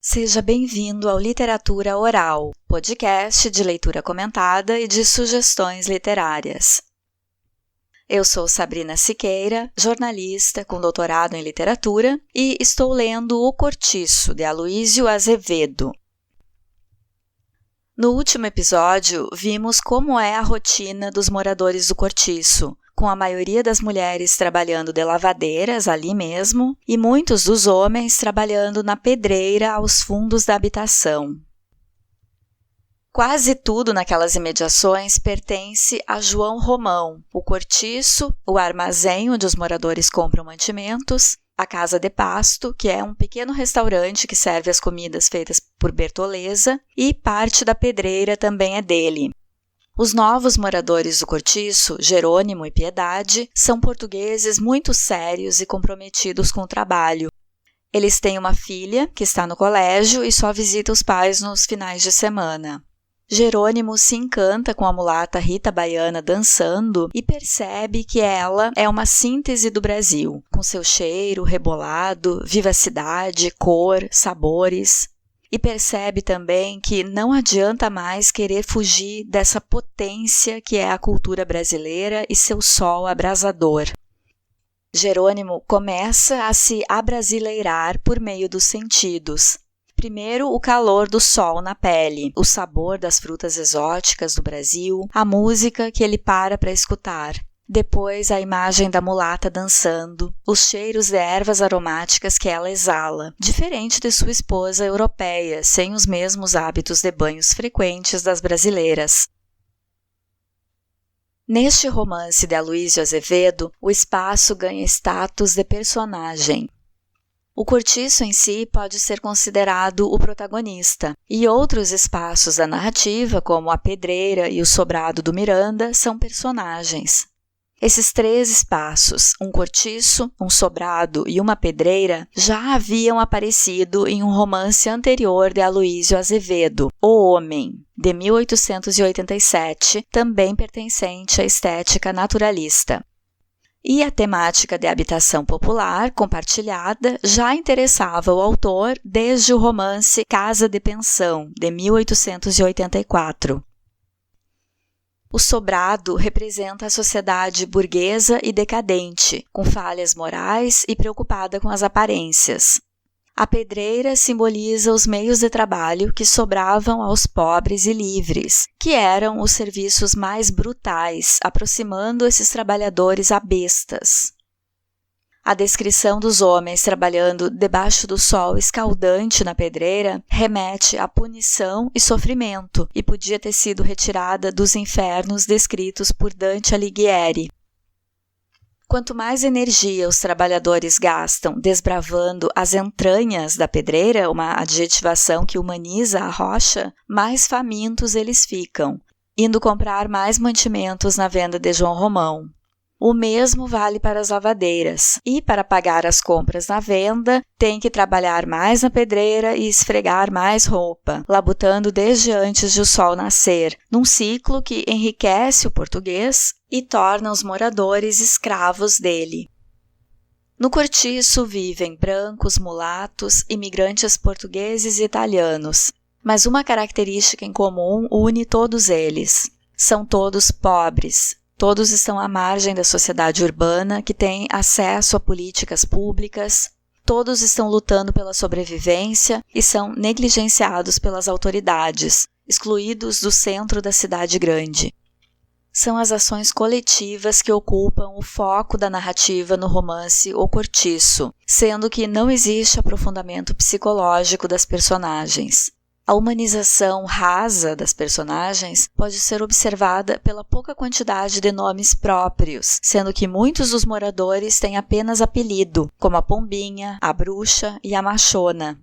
Seja bem-vindo ao Literatura Oral, podcast de leitura comentada e de sugestões literárias. Eu sou Sabrina Siqueira, jornalista com doutorado em literatura e estou lendo O Cortiço, de Aloísio Azevedo. No último episódio, vimos como é a rotina dos moradores do Cortiço, com a maioria das mulheres trabalhando de lavadeiras ali mesmo e muitos dos homens trabalhando na pedreira aos fundos da habitação. Quase tudo naquelas imediações pertence a João Romão, o cortiço, o armazém onde os moradores compram mantimentos, a Casa de Pasto, que é um pequeno restaurante que serve as comidas feitas por Bertoleza, e parte da pedreira também é dele. Os novos moradores do Cortiço, Jerônimo e Piedade, são portugueses muito sérios e comprometidos com o trabalho. Eles têm uma filha que está no colégio e só visita os pais nos finais de semana. Jerônimo se encanta com a mulata Rita Baiana dançando e percebe que ela é uma síntese do Brasil, com seu cheiro, rebolado, vivacidade, cor, sabores. E percebe também que não adianta mais querer fugir dessa potência que é a cultura brasileira e seu sol abrasador. Jerônimo começa a se abrasileirar por meio dos sentidos. Primeiro, o calor do sol na pele, o sabor das frutas exóticas do Brasil, a música que ele para escutar. Depois, a imagem da mulata dançando, os cheiros de ervas aromáticas que ela exala, diferente de sua esposa europeia, sem os mesmos hábitos de banhos frequentes das brasileiras. Neste romance de Aloísio Azevedo, o espaço ganha status de personagem. O cortiço em si pode ser considerado o protagonista, e outros espaços da narrativa, como a pedreira e o sobrado do Miranda, são personagens. Esses três espaços, um cortiço, um sobrado e uma pedreira, já haviam aparecido em um romance anterior de Aloísio Azevedo, O Homem, de 1887, também pertencente à estética naturalista. E a temática de habitação popular compartilhada já interessava o autor desde o romance Casa de Pensão, de 1884. O sobrado representa a sociedade burguesa e decadente, com falhas morais e preocupada com as aparências. A pedreira simboliza os meios de trabalho que sobravam aos pobres e livres, que eram os serviços mais brutais, aproximando esses trabalhadores a bestas. A descrição dos homens trabalhando debaixo do sol escaldante na pedreira remete à punição e sofrimento e podia ter sido retirada dos infernos descritos por Dante Alighieri. Quanto mais energia os trabalhadores gastam desbravando as entranhas da pedreira, uma adjetivação que humaniza a rocha, mais famintos eles ficam, indo comprar mais mantimentos na venda de João Romão. O mesmo vale para as lavadeiras, e para pagar as compras na venda, tem que trabalhar mais na pedreira e esfregar mais roupa, labutando desde antes de o sol nascer, num ciclo que enriquece o português e torna os moradores escravos dele. No cortiço vivem brancos, mulatos, imigrantes portugueses e italianos, mas uma característica em comum une todos eles. São todos pobres. Todos estão à margem da sociedade urbana, que tem acesso a políticas públicas, todos estão lutando pela sobrevivência e são negligenciados pelas autoridades, excluídos do centro da cidade grande. São as ações coletivas que ocupam o foco da narrativa no romance O Cortiço, sendo que não existe aprofundamento psicológico das personagens. A humanização rasa das personagens pode ser observada pela pouca quantidade de nomes próprios, sendo que muitos dos moradores têm apenas apelido, como a Pombinha, a Bruxa e a Machona.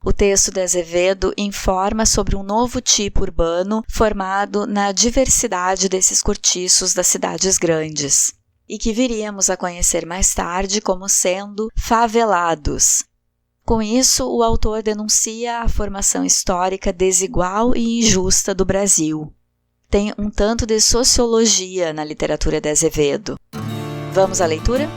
O texto de Azevedo informa sobre um novo tipo urbano formado na diversidade desses cortiços das cidades grandes, e que viríamos a conhecer mais tarde como sendo favelados. Com isso, o autor denuncia a formação histórica desigual e injusta do Brasil. Tem um tanto de sociologia na literatura de Azevedo. Vamos à leitura?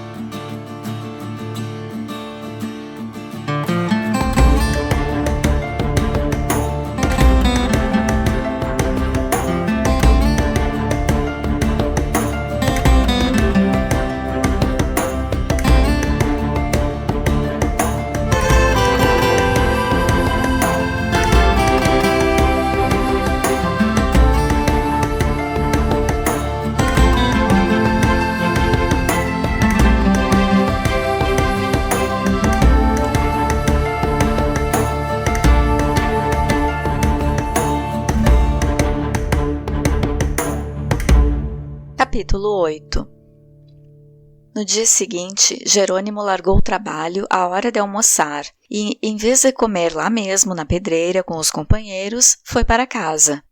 Capítulo 8. No dia seguinte, Jerônimo largou o trabalho à hora de almoçar e, em vez de comer lá mesmo na pedreira com os companheiros, foi para casa.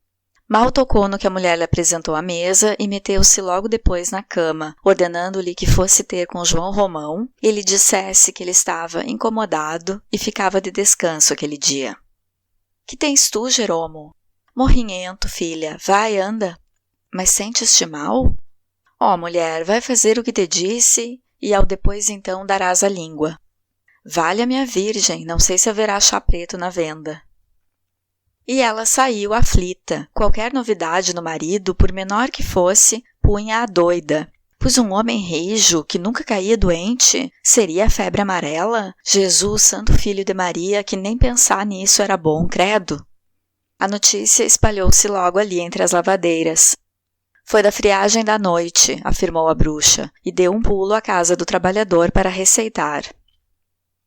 Mal tocou no que a mulher lhe apresentou à mesa e meteu-se logo depois na cama, ordenando-lhe que fosse ter com João Romão e lhe dissesse que ele estava incomodado e ficava de descanso aquele dia. Que tens tu, Jeromo? Morrinhento, filha, vai, anda. Mas sentes-te mal? Ó, mulher, vai fazer o que te disse e ao depois então darás a língua. Valha-me a Virgem, não sei se haverá chá preto na venda. E ela saiu aflita. Qualquer novidade no marido, por menor que fosse, punha-a doida. Pois um homem rijo, que nunca caía doente, seria a febre amarela? Jesus, santo filho de Maria, que nem pensar nisso era bom, credo. A notícia espalhou-se logo ali entre as lavadeiras. Foi da friagem da noite, afirmou a bruxa, e deu um pulo à casa do trabalhador para receitar.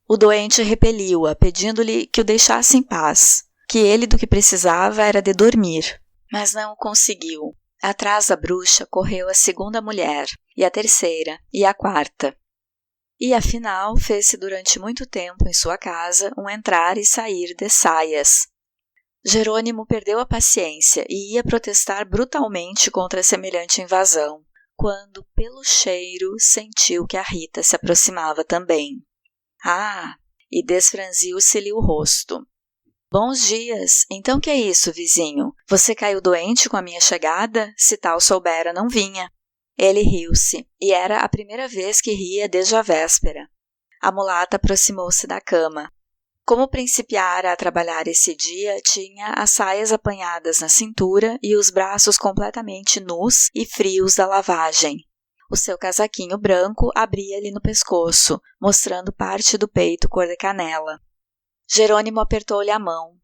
O doente repeliu-a, pedindo-lhe que o deixasse em paz, que ele do que precisava era de dormir, mas não o conseguiu. Atrás da bruxa correu a segunda mulher, e a terceira, e a quarta. E afinal fez-se durante muito tempo em sua casa um entrar e sair de saias. Jerônimo perdeu a paciência e ia protestar brutalmente contra semelhante invasão, quando, pelo cheiro, sentiu que a Rita se aproximava também. Ah! E desfranziu-se-lhe o rosto. Bons dias! Então que é isso, vizinho? Você caiu doente com a minha chegada? Se tal soubera, não vinha. Ele riu-se, e era a primeira vez que ria desde a véspera. A mulata aproximou-se da cama. Como principiara a trabalhar esse dia, tinha as saias apanhadas na cintura e os braços completamente nus e frios da lavagem. O seu casaquinho branco abria-lhe no pescoço, mostrando parte do peito cor de canela. Jerônimo apertou-lhe a mão.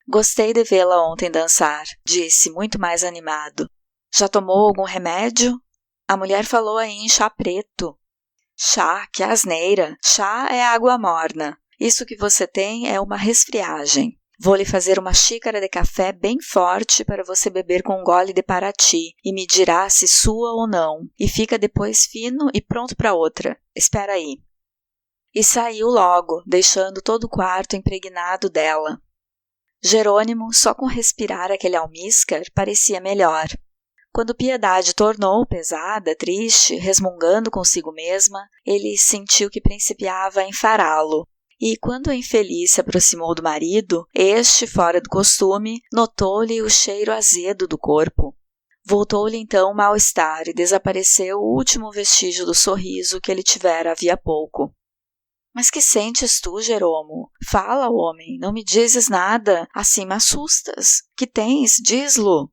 Gostei de vê-la ontem dançar, disse, muito mais animado. Já tomou algum remédio? A mulher falou aí em chá preto. Chá, que asneira! Chá é água morna. Isso que você tem é uma resfriagem. Vou lhe fazer uma xícara de café bem forte para você beber com um gole de Parati e me dirá se sua ou não, e fica depois fino e pronto para outra. Espera aí. E saiu logo, deixando todo o quarto impregnado dela. Jerônimo, só com respirar aquele almíscar, parecia melhor. Quando Piedade tornou pesada, triste, resmungando consigo mesma, ele sentiu que principiava a enfará-lo. E quando a infeliz se aproximou do marido, este, fora do costume, notou-lhe o cheiro azedo do corpo. Voltou-lhe então o mal-estar e desapareceu o último vestígio do sorriso que ele tivera havia pouco. Mas que sentes tu, Jeromo? Fala, homem, não me dizes nada, assim me assustas. Que tens? Diz-lo.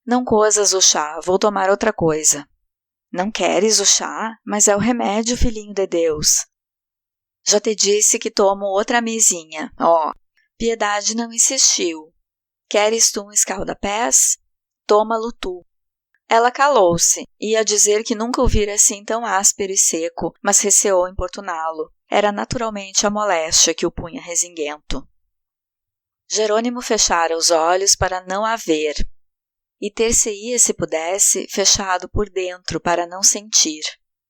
Não cozas o chá, vou tomar outra coisa. Não queres o chá? Mas é o remédio, filhinho de Deus. Já te disse que tomo outra mesinha. Piedade não insistiu. Queres tu um escalda-pés? Toma-lo tu. Ela calou-se, ia dizer que nunca o vira assim tão áspero e seco, mas receou importuná-lo. Era naturalmente a moléstia que o punha rezinguento. Jerônimo fechara os olhos para não a ver, e ter-se-ia, se pudesse, fechado por dentro para não sentir.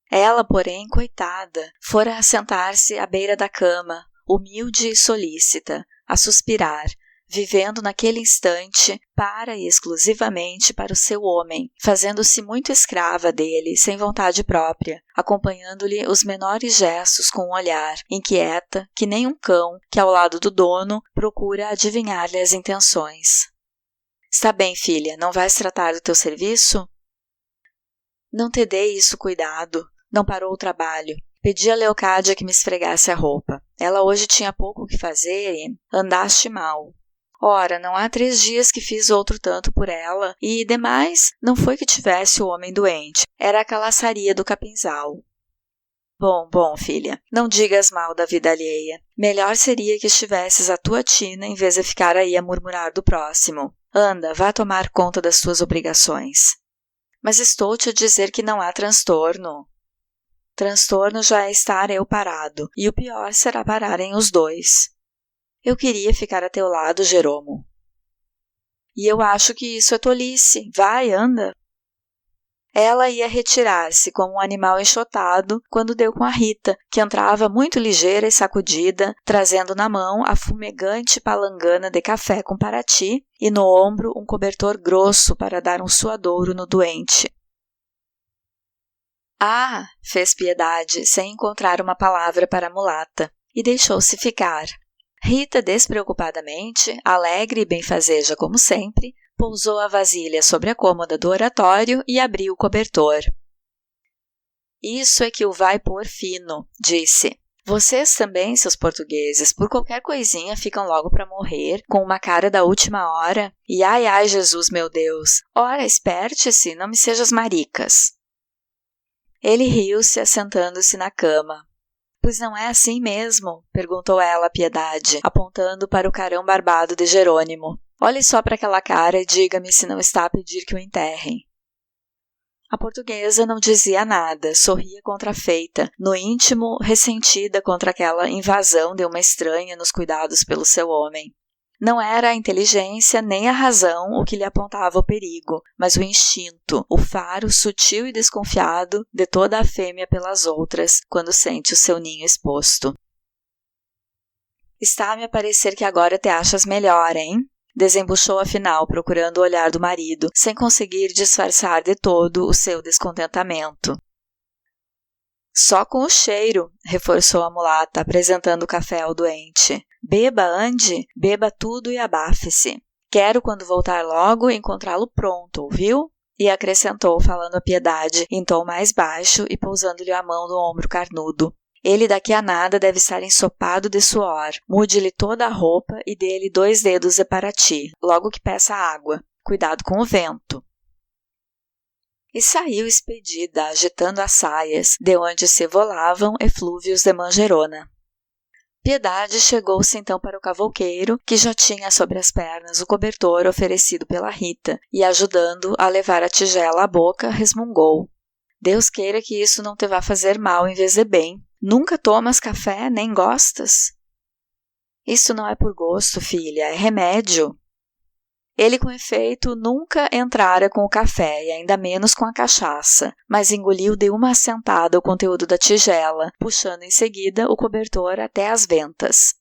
Ela, porém, coitada, fora assentar-se à beira da cama, humilde e solícita, a suspirar, vivendo naquele instante para e exclusivamente para o seu homem, fazendo-se muito escrava dele, sem vontade própria, acompanhando-lhe os menores gestos com o olhar, inquieta, que nem um cão que ao lado do dono procura adivinhar-lhe as intenções. Está bem, filha, não vais tratar do teu serviço? Não te dei isso cuidado. Não parou o trabalho. Pedi a Leocádia que me esfregasse a roupa. Ela hoje tinha pouco o que fazer e andaste mal. Ora, não há 3 dias que fiz outro tanto por ela, e, demais, não foi que tivesse o homem doente. Era a calaçaria do capinzal. Bom, filha, não digas mal da vida alheia. Melhor seria que estivesses à tua tina em vez de ficar aí a murmurar do próximo. Anda, vá tomar conta das tuas obrigações. Mas estou-te a dizer que não há transtorno. Transtorno já é estar eu parado, e o pior será pararem os dois. Eu queria ficar a teu lado, Jeromo. E eu acho que isso é tolice. Vai, anda. Ela ia retirar-se como um animal enxotado quando deu com a Rita, que entrava muito ligeira e sacudida, trazendo na mão a fumegante palangana de café com Paraty e no ombro um cobertor grosso para dar um suadouro no doente. Ah! Fez Piedade, sem encontrar uma palavra para a mulata, e deixou-se ficar. Rita, despreocupadamente, alegre e benfazeja como sempre, pousou a vasilha sobre a cômoda do oratório e abriu o cobertor. Isso é que o vai pôr fino, disse. Vocês também, seus portugueses, por qualquer coisinha ficam logo para morrer, com uma cara da última hora. E ai, ai, Jesus, meu Deus! Ora, esperte-se, não me sejas maricas. Ele riu-se, assentando-se na cama. Pois não é assim mesmo? Perguntou ela a Piedade, apontando para o carão barbado de Jerônimo. Olhe só para aquela cara e diga-me se não está a pedir que o enterrem. A portuguesa não dizia nada, sorria contrafeita, no íntimo ressentida contra aquela invasão de uma estranha nos cuidados pelo seu homem. Não era a inteligência nem a razão o que lhe apontava o perigo, mas o instinto, o faro sutil e desconfiado de toda a fêmea pelas outras, quando sente o seu ninho exposto. Está-me a parecer que agora te achas melhor, hein? Desembuchou afinal, procurando o olhar do marido, sem conseguir disfarçar de todo o seu descontentamento. Só com o cheiro, reforçou a mulata, apresentando o café ao doente. Beba, ande, beba tudo e abafe-se. Quero, quando voltar logo, encontrá-lo pronto, ouviu? E acrescentou, falando a Piedade, em tom mais baixo e pousando-lhe a mão no ombro carnudo. Ele daqui a nada deve estar ensopado de suor. Mude-lhe toda a roupa e dê-lhe 2 dedos de Paraty, logo que peça água. Cuidado com o vento. E saiu expedida, agitando as saias, de onde se volavam eflúvios de manjerona. Piedade chegou-se então para o cavouqueiro, que já tinha sobre as pernas o cobertor oferecido pela Rita, e ajudando a levar a tigela à boca, resmungou. Deus queira que isso não te vá fazer mal em vez de bem. Nunca tomas café, nem gostas? Isso não é por gosto, filha, é remédio. Ele, com efeito, nunca entrara com o café e ainda menos com a cachaça, mas engoliu de uma assentada o conteúdo da tigela, puxando em seguida o cobertor até as ventas.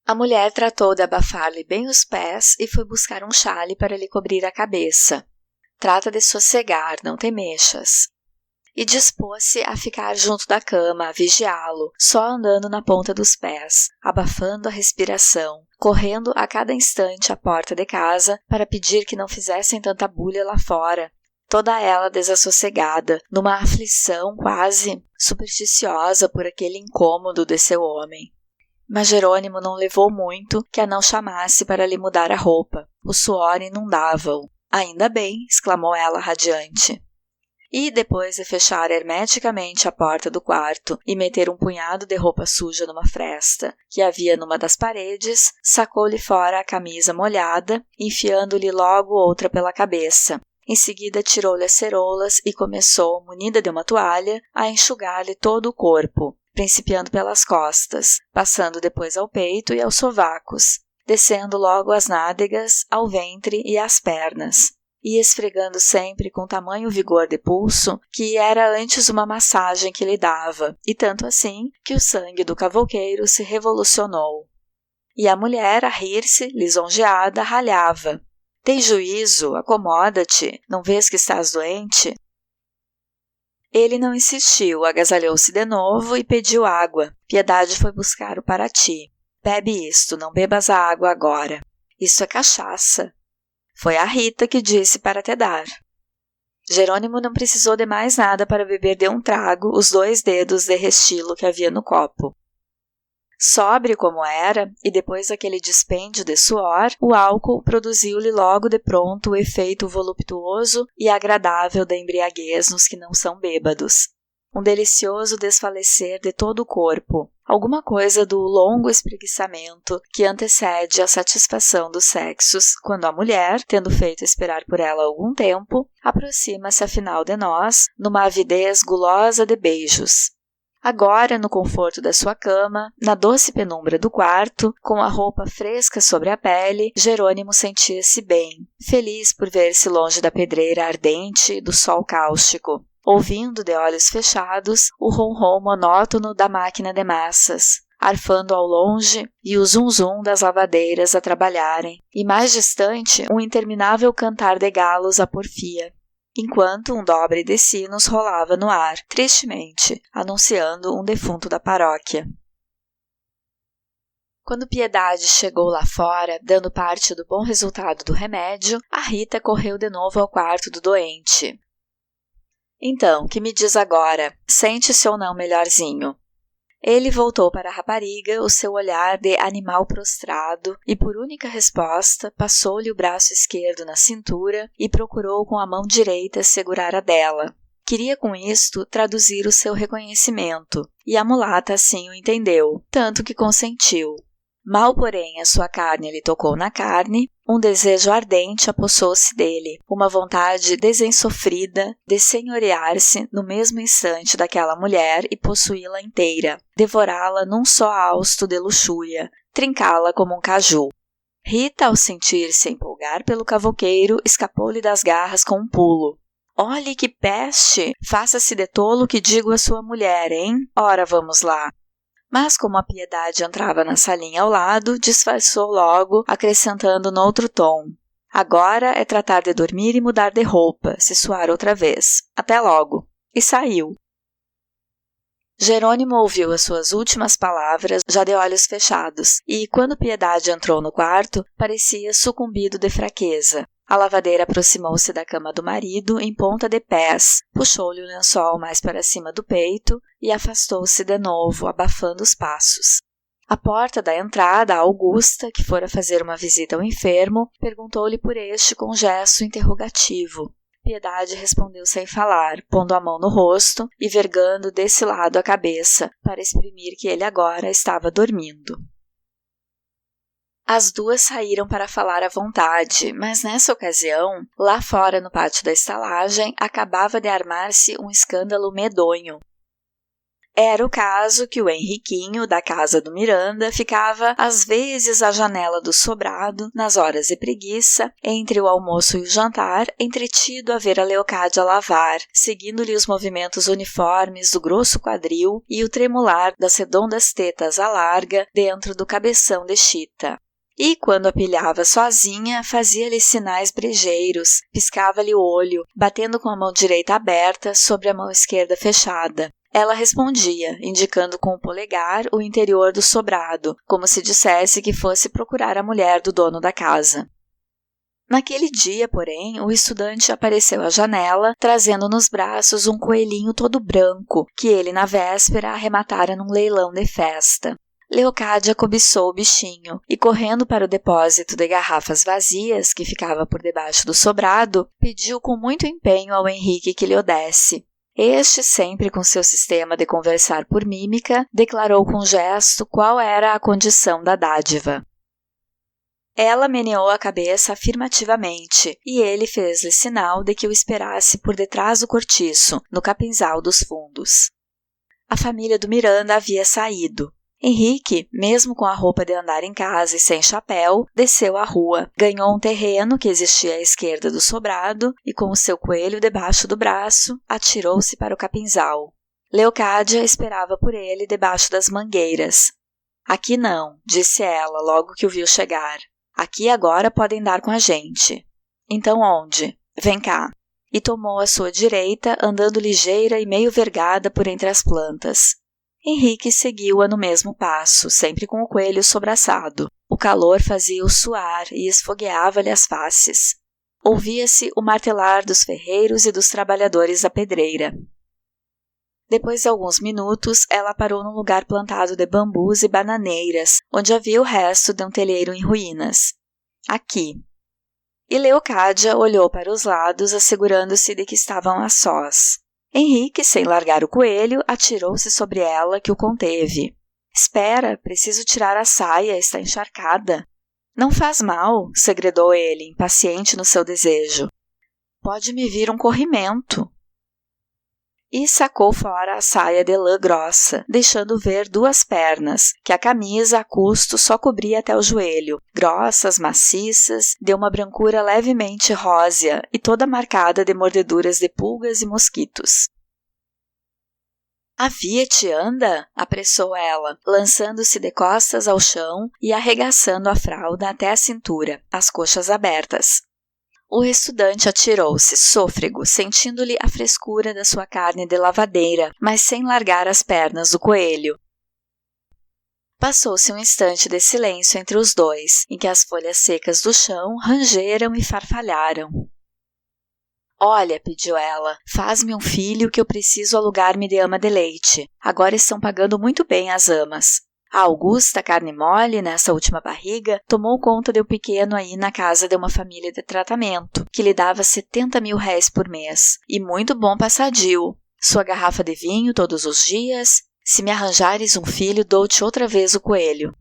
A mulher tratou de abafar-lhe bem os pés e foi buscar um xale para lhe cobrir a cabeça. Trata de sossegar, não te mexas. E dispôs-se a ficar junto da cama, a vigiá-lo, só andando na ponta dos pés, abafando a respiração, correndo a cada instante à porta de casa para pedir que não fizessem tanta bulha lá fora, toda ela desassossegada, numa aflição quase supersticiosa por aquele incômodo de seu homem. Mas Jerônimo não levou muito que a não chamasse para lhe mudar a roupa. O suor inundava-o. Ainda bem, exclamou ela radiante. E, depois de fechar hermeticamente a porta do quarto e meter um punhado de roupa suja numa fresta que havia numa das paredes, sacou-lhe fora a camisa molhada, enfiando-lhe logo outra pela cabeça. Em seguida tirou-lhe as ceroulas e começou, munida de uma toalha, a enxugar-lhe todo o corpo, principiando pelas costas, passando depois ao peito e aos sovacos, descendo logo às nádegas, ao ventre e às pernas, e esfregando sempre com tamanho vigor de pulso que era antes uma massagem que lhe dava, e tanto assim que o sangue do cavouqueiro se revolucionou. E a mulher, a rir-se, lisonjeada, ralhava. Tem juízo, acomoda-te, não vês que estás doente? Ele não insistiu, agasalhou-se de novo e pediu água. Piedade foi buscar o Paraty. Bebe isto, não bebas a água agora. Isso é cachaça. Foi a Rita que disse para te dar. Jerônimo não precisou de mais nada para beber de um trago os 2 dedos de restilo que havia no copo. Sóbrio como era, e depois daquele dispêndio de suor, o álcool produziu-lhe logo de pronto o efeito voluptuoso e agradável da embriaguez nos que não são bêbados. Um delicioso desfalecer de todo o corpo, alguma coisa do longo espreguiçamento que antecede a satisfação dos sexos, quando a mulher, tendo feito esperar por ela algum tempo, aproxima-se afinal de nós, numa avidez gulosa de beijos. Agora, no conforto da sua cama, na doce penumbra do quarto, com a roupa fresca sobre a pele, Jerônimo sentia-se bem, feliz por ver-se longe da pedreira ardente e do sol cáustico, ouvindo de olhos fechados o ronrom monótono da máquina de massas, arfando ao longe e o zum-zum das lavadeiras a trabalharem, e mais distante um interminável cantar de galos a porfia, enquanto um dobre de sinos rolava no ar, tristemente, anunciando um defunto da paróquia. Quando Piedade chegou lá fora, dando parte do bom resultado do remédio, a Rita correu de novo ao quarto do doente. Então, que me diz agora? Sente-se ou não melhorzinho? Ele voltou para a rapariga o seu olhar de animal prostrado e, por única resposta, passou-lhe o braço esquerdo na cintura e procurou com a mão direita segurar a dela. Queria com isto traduzir o seu reconhecimento, e a mulata assim o entendeu, tanto que consentiu. Mal, porém, a sua carne lhe tocou na carne, um desejo ardente apossou-se dele, uma vontade desensofrida de senhorear-se no mesmo instante daquela mulher e possuí-la inteira, devorá-la num só hausto de luxúria, trincá-la como um caju. Rita, ao sentir-se empolgar pelo cavouqueiro, escapou-lhe das garras com um pulo. Olhe que peste! Faça-se de tolo que digo à sua mulher, hein? Ora, vamos lá! Mas como a Piedade entrava na salinha ao lado, disfarçou logo, acrescentando noutro tom. Agora é tratar de dormir e mudar de roupa, se suar outra vez. Até logo. E saiu. Jerônimo ouviu as suas últimas palavras, já de olhos fechados, e, quando Piedade entrou no quarto, parecia sucumbido de fraqueza. A lavadeira aproximou-se da cama do marido em ponta de pés, puxou-lhe o lençol mais para cima do peito e afastou-se de novo, abafando os passos. À porta da entrada, a Augusta, que fora fazer uma visita ao enfermo, perguntou-lhe por este com um gesto interrogativo. Piedade respondeu sem falar, pondo a mão no rosto e vergando desse lado a cabeça, para exprimir que ele agora estava dormindo. As duas saíram para falar à vontade, mas nessa ocasião, lá fora no pátio da estalagem, acabava de armar-se um escândalo medonho. Era o caso que o Henriquinho, da casa do Miranda, ficava às vezes à janela do sobrado, nas horas de preguiça, entre o almoço e o jantar, entretido a ver a Leocádia lavar, seguindo-lhe os movimentos uniformes do grosso quadril e o tremular das redondas tetas à larga dentro do cabeção de chita. E, quando a pilhava sozinha, fazia-lhe sinais brejeiros, piscava-lhe o olho, batendo com a mão direita aberta sobre a mão esquerda fechada. Ela respondia, indicando com o polegar o interior do sobrado, como se dissesse que fosse procurar a mulher do dono da casa. Naquele dia, porém, o estudante apareceu à janela, trazendo nos braços um coelhinho todo branco, que ele, na véspera, arrematara num leilão de festa. Leocádia cobiçou o bichinho e, correndo para o depósito de garrafas vazias, que ficava por debaixo do sobrado, pediu com muito empenho ao Henrique que lhe o desse. Este, sempre com seu sistema de conversar por mímica, declarou com gesto qual era a condição da dádiva. Ela meneou a cabeça afirmativamente, e ele fez-lhe sinal de que o esperasse por detrás do cortiço, no capinzal dos fundos. A família do Miranda havia saído. Henrique, mesmo com a roupa de andar em casa e sem chapéu, desceu a rua, ganhou um terreno que existia à esquerda do sobrado e, com o seu coelho debaixo do braço, atirou-se para o capinzal. Leocádia esperava por ele debaixo das mangueiras. Aqui não, disse ela, logo que o viu chegar. Aqui agora podem dar com a gente. Então onde? Vem cá. E tomou a sua direita, andando ligeira e meio vergada por entre as plantas. Henrique seguiu-a no mesmo passo, sempre com o coelho sobraçado. O calor fazia-o suar e esfogueava-lhe as faces. Ouvia-se o martelar dos ferreiros e dos trabalhadores da pedreira. Depois de alguns minutos, ela parou num lugar plantado de bambus e bananeiras, onde havia o resto de um telheiro em ruínas. Aqui. E Leocádia olhou para os lados, assegurando-se de que estavam a sós. Henrique, sem largar o coelho, atirou-se sobre ela, que o conteve. Espera, preciso tirar a saia, está encharcada. Não faz mal, segredou ele, impaciente no seu desejo. Pode me vir um corrimento. e sacou fora a saia de lã grossa, deixando ver 2 pernas, que a camisa a custo só cobria até o joelho, grossas, maciças, de uma brancura levemente rósea e toda marcada de mordeduras de pulgas e mosquitos. A Fiat anda? Apressou ela, lançando-se de costas ao chão e arregaçando a fralda até a cintura, as coxas abertas. O estudante atirou-se, sôfrego, sentindo-lhe a frescura da sua carne de lavadeira, mas sem largar as pernas do coelho. Passou-se um instante de silêncio entre os dois, em que as folhas secas do chão rangeram e farfalharam. Olha, pediu ela, faz-me um filho que eu preciso alugar-me de ama de leite. Agora estão pagando muito bem as amas. A Augusta, carne mole, nessa última barriga, tomou conta do pequeno aí na casa de uma família de tratamento, que lhe dava 70 mil réis por mês. E muito bom passadio. Sua garrafa de vinho todos os dias. Se me arranjares um filho, dou-te outra vez o coelho.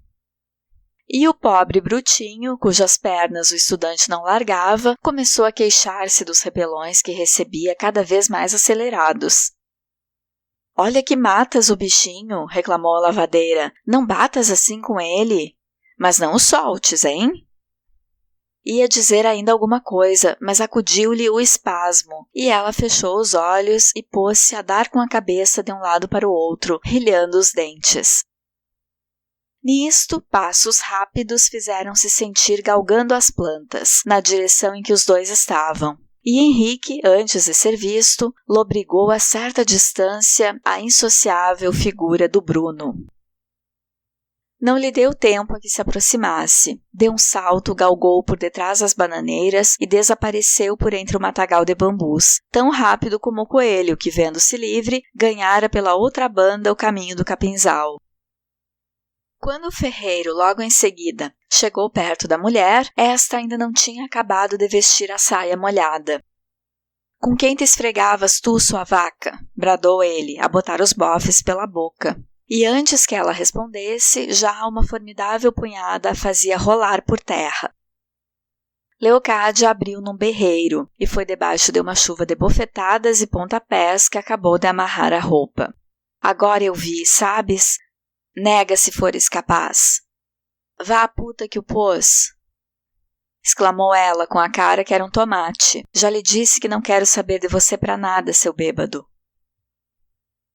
E o pobre brutinho, cujas pernas o estudante não largava, começou a queixar-se dos repelões que recebia cada vez mais acelerados. Olha que matas o bichinho, reclamou a lavadeira. Não batas assim com ele. Mas não o soltes, hein? Ia dizer ainda alguma coisa, mas acudiu-lhe o espasmo, e ela fechou os olhos e pôs-se a dar com a cabeça de um lado para o outro, rilhando os dentes. Nisto, passos rápidos fizeram-se sentir galgando as plantas, na direção em que os dois estavam. E Henrique, antes de ser visto, lobrigou a certa distância a insociável figura do Bruno. Não lhe deu tempo a que se aproximasse. De um salto, galgou por detrás das bananeiras e desapareceu por entre o matagal de bambus, tão rápido como o coelho que, vendo-se livre, ganhara pela outra banda o caminho do capinzal. Quando o ferreiro, logo em seguida, chegou perto da mulher, esta ainda não tinha acabado de vestir a saia molhada. — Com quem te esfregavas tu, sua vaca? Bradou ele, a botar os bofes pela boca. E antes que ela respondesse, já uma formidável punhada a fazia rolar por terra. Leocádia abriu num berreiro e foi debaixo de uma chuva de bofetadas e pontapés que acabou de amarrar a roupa. Agora eu vi, sabes? Nega se fores capaz. Vá à puta que o pôs, exclamou ela com a cara que era um tomate. Já lhe disse que não quero saber de você para nada, seu bêbado.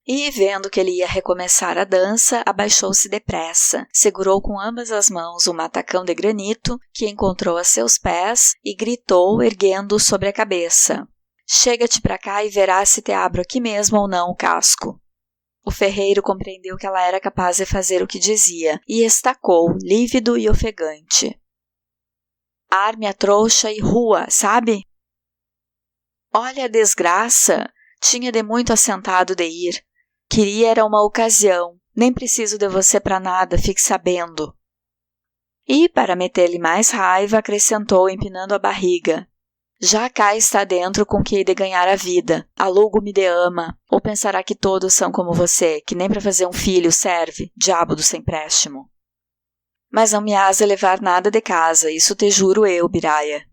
E, vendo que ele ia recomeçar a dança, abaixou-se depressa, segurou com ambas as mãos um matacão de granito que encontrou a seus pés e gritou, erguendo-o sobre a cabeça. Chega-te para cá e verás se te abro aqui mesmo ou não o casco. O ferreiro compreendeu que ela era capaz de fazer o que dizia e estacou, lívido e ofegante. Arme a trouxa e rua, sabe? Olha a desgraça! Tinha de muito assentado de ir. Queria era uma ocasião. Nem preciso de você para nada, fique sabendo. E, para meter-lhe mais raiva, acrescentou, empinando a barriga. Já cá está dentro com que hei de ganhar a vida. Alugo-me de ama. Ou pensará que todos são como você, que nem para fazer um filho serve, diabo do sem empréstimo. Mas não me has de levar nada de casa, isso te juro eu, Biraia.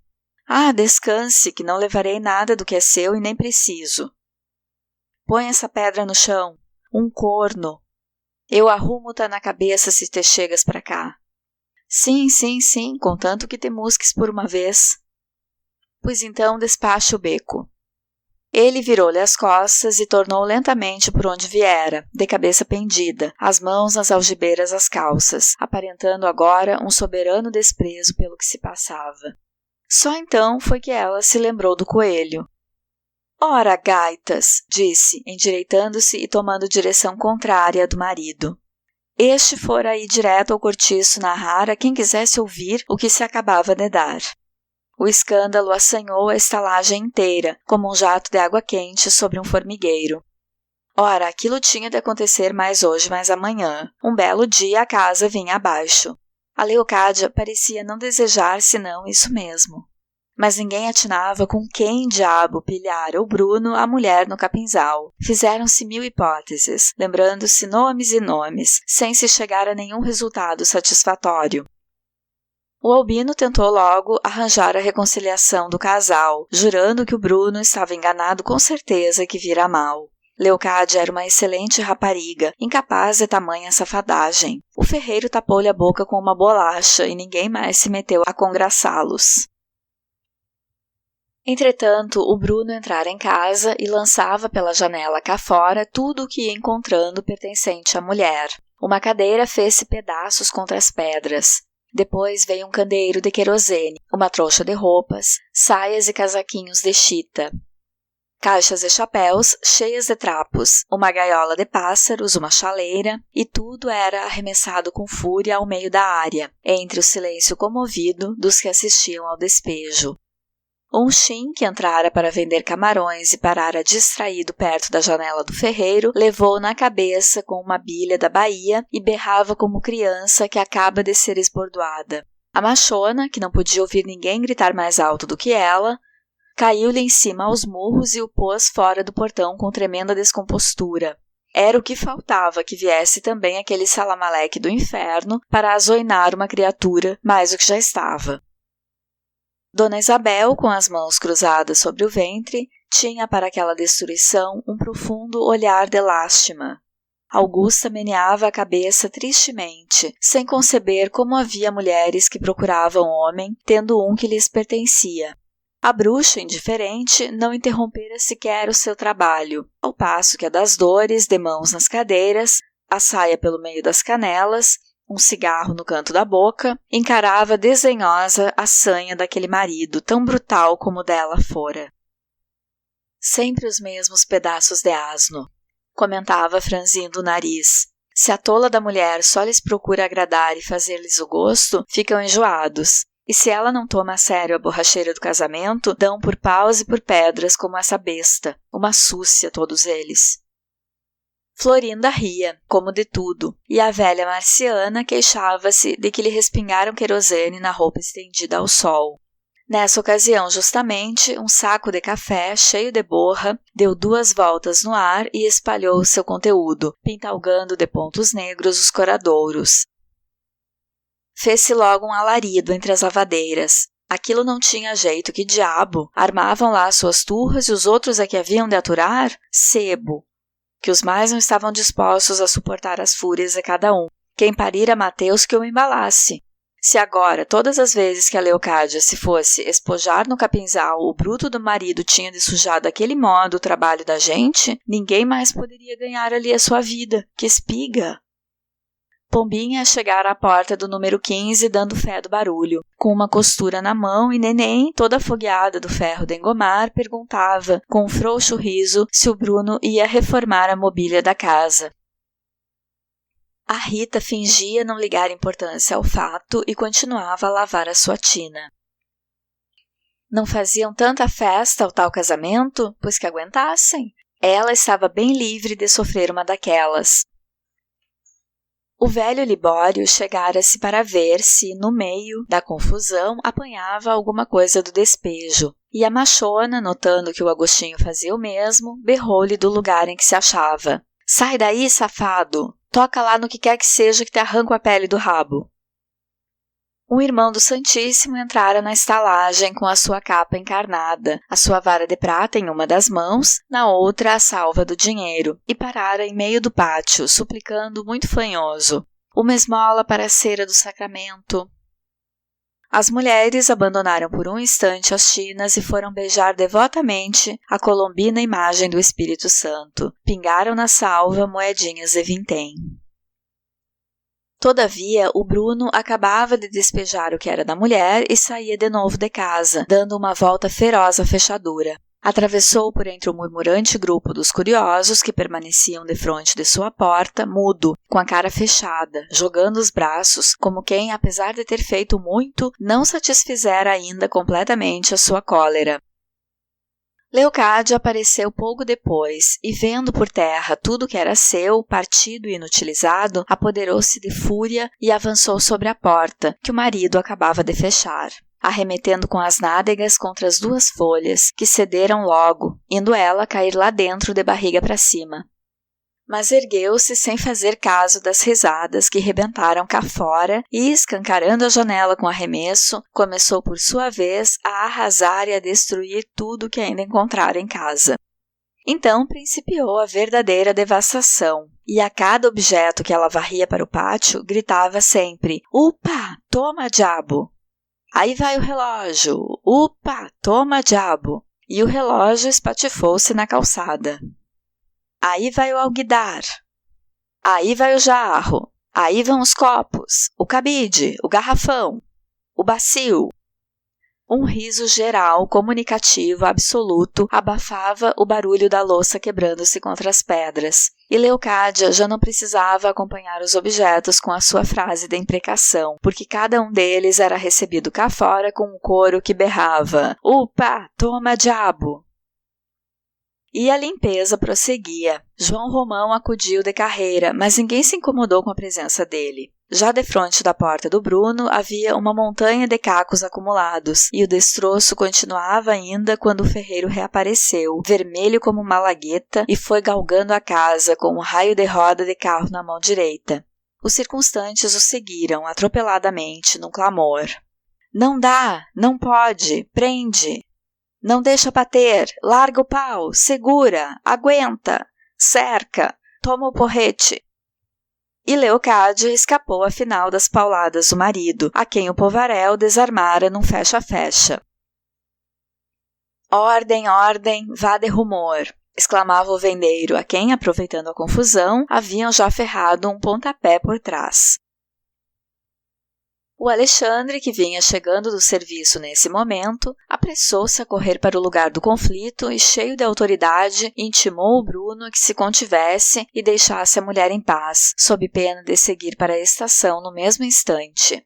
Ah, descanse, que não levarei nada do que é seu e nem preciso. Põe essa pedra no chão. Um corno. Eu arrumo-ta na cabeça se te chegas para cá. Sim, contanto que te musques por uma vez. Pois então despache o beco. Ele virou-lhe as costas e tornou lentamente por onde viera, de cabeça pendida, as mãos nas algibeiras das calças, aparentando agora um soberano desprezo pelo que se passava. Só então foi que ela se lembrou do coelho. Ora, gaitas, disse, endireitando-se e tomando direção contrária à do marido. Este fora aí direto ao cortiço narrar a quem quisesse ouvir o que se acabava de dar. O escândalo assanhou a estalagem inteira, como um jato de água quente sobre um formigueiro. Ora, aquilo tinha de acontecer mais hoje, mais amanhã. Um belo dia a casa vinha abaixo. A Leocádia parecia não desejar senão isso mesmo. Mas ninguém atinava com quem diabo pilhara o Bruno a mulher no capinzal. Fizeram-se 1000 hipóteses, lembrando-se nomes e nomes, sem se chegar a nenhum resultado satisfatório. O Albino tentou logo arranjar a reconciliação do casal, jurando que o Bruno estava enganado com certeza que vira mal. Leocádia era uma excelente rapariga, incapaz de tamanha safadagem. O ferreiro tapou-lhe a boca com uma bolacha e ninguém mais se meteu a congraçá-los. Entretanto, o Bruno entrara em casa e lançava pela janela cá fora tudo o que ia encontrando pertencente à mulher. Uma cadeira fez-se pedaços contra as pedras. Depois veio um candeeiro de querosene, uma trouxa de roupas, saias e casaquinhos de chita. Caixas e chapéus cheias de trapos, uma gaiola de pássaros, uma chaleira, e tudo era arremessado com fúria ao meio da área, entre o silêncio comovido dos que assistiam ao despejo. Um Shin, que entrara para vender camarões e parara distraído perto da janela do ferreiro, levou na cabeça com uma bilha da Bahia e berrava como criança que acaba de ser esbordoada. A machona, que não podia ouvir ninguém gritar mais alto do que ela, caiu-lhe em cima aos murros e o pôs fora do portão com tremenda descompostura. Era o que faltava que viesse também aquele salamaleque do inferno para azoinar uma criatura mais do que já estava. Dona Isabel, com as mãos cruzadas sobre o ventre, tinha para aquela destruição um profundo olhar de lástima. Augusta meneava a cabeça tristemente, sem conceber como havia mulheres que procuravam homem, tendo um que lhes pertencia. A bruxa, indiferente, não interrompera sequer o seu trabalho, ao passo que a das dores, de mãos nas cadeiras, a saia pelo meio das canelas, um cigarro no canto da boca, encarava desdenhosa a sanha daquele marido, tão brutal como dela fora. Sempre os mesmos pedaços de asno, comentava franzindo o nariz. Se a tola da mulher só lhes procura agradar e fazer-lhes o gosto, ficam enjoados. E se ela não toma a sério a borracheira do casamento, dão por paus e por pedras como essa besta, uma súcia todos eles. Florinda ria, como de tudo, e a velha Marciana queixava-se de que lhe respingaram querosene na roupa estendida ao sol. Nessa ocasião, justamente, um saco de café, cheio de borra, deu 2 voltas no ar e espalhou seu conteúdo, pintalgando de pontos negros os coradouros. Fez-se logo um alarido entre as lavadeiras. Aquilo não tinha jeito, que diabo! Armavam lá suas turras e os outros é que haviam de aturar? Sebo! Que os mais não estavam dispostos a suportar as fúrias de cada um. Quem parira Mateus que o embalasse. Se agora, todas as vezes que a Leocádia se fosse espojar no capinzal, o bruto do marido tinha de sujar daquele modo o trabalho da gente, ninguém mais poderia ganhar ali a sua vida. Que espiga! Pombinha chegara à porta do número 15 dando fé do barulho. Com uma costura na mão e Neném, toda afogueada do ferro de engomar, perguntava, com um frouxo riso, se o Bruno ia reformar a mobília da casa. A Rita fingia não ligar importância ao fato e continuava a lavar a sua tina. Não faziam tanta festa ao tal casamento, pois que aguentassem. Ela estava bem livre de sofrer uma daquelas. O velho Libório chegara-se para ver se, no meio da confusão, apanhava alguma coisa do despejo, e a machona, notando que o Agostinho fazia o mesmo, berrou-lhe do lugar em que se achava. — Sai daí, safado! Toca lá no que quer que seja que te arranco a pele do rabo! Um irmão do Santíssimo entrara na estalagem com a sua capa encarnada, a sua vara de prata em uma das mãos, na outra a salva do dinheiro, e parara em meio do pátio, suplicando muito fanhoso: uma esmola para a cera do sacramento. As mulheres abandonaram por um instante as tinas e foram beijar devotamente a colombina imagem do Espírito Santo. Pingaram na salva moedinhas de vintém. Todavia, o Bruno acabava de despejar o que era da mulher e saía de novo de casa, dando uma volta feroz à fechadura. Atravessou por entre o murmurante grupo dos curiosos que permaneciam defronte de sua porta, mudo, com a cara fechada, jogando os braços, como quem, apesar de ter feito muito, não satisfizera ainda completamente a sua cólera. Leocádia apareceu pouco depois e, vendo por terra tudo que era seu, partido e inutilizado, apoderou-se de fúria e avançou sobre a porta, que o marido acabava de fechar, arremetendo com as nádegas contra as 2 folhas, que cederam logo, indo ela cair lá dentro de barriga para cima. Mas ergueu-se sem fazer caso das risadas que rebentaram cá fora e, escancarando a janela com arremesso, começou por sua vez a arrasar e a destruir tudo que ainda encontrara em casa. Então principiou a verdadeira devastação, e a cada objeto que ela varria para o pátio, gritava sempre: "Upa, toma, diabo!" Aí vai o relógio, "Upa, toma, diabo!" E o relógio espatifou-se na calçada. Aí vai o alguidar, aí vai o jarro, aí vão os copos, o cabide, o garrafão, o bacio. Um riso geral, comunicativo, absoluto, abafava o barulho da louça quebrando-se contra as pedras. E Leocádia já não precisava acompanhar os objetos com a sua frase de imprecação, porque cada um deles era recebido cá fora com um coro que berrava: "Upa, toma, diabo!" E a limpeza prosseguia. João Romão acudiu de carreira, mas ninguém se incomodou com a presença dele. Já defronte da porta do Bruno havia uma montanha de cacos acumulados, e o destroço continuava ainda quando o ferreiro reapareceu, vermelho como uma lagueta, e foi galgando a casa com um raio de roda de carro na mão direita. Os circunstantes o seguiram atropeladamente num clamor: "Não dá! Não pode! Prende! Não deixa bater, larga o pau, segura, aguenta, cerca, toma o porrete." E Leocádia escapou afinal das pauladas do marido, a quem o povaréu desarmara num fecha-fecha. "Ordem, ordem, vá de rumor", exclamava o vendeiro, a quem, aproveitando a confusão, haviam já ferrado um pontapé por trás. O Alexandre, que vinha chegando do serviço nesse momento, apressou-se a correr para o lugar do conflito e, cheio de autoridade, intimou o Bruno que se contivesse e deixasse a mulher em paz, sob pena de seguir para a estação no mesmo instante.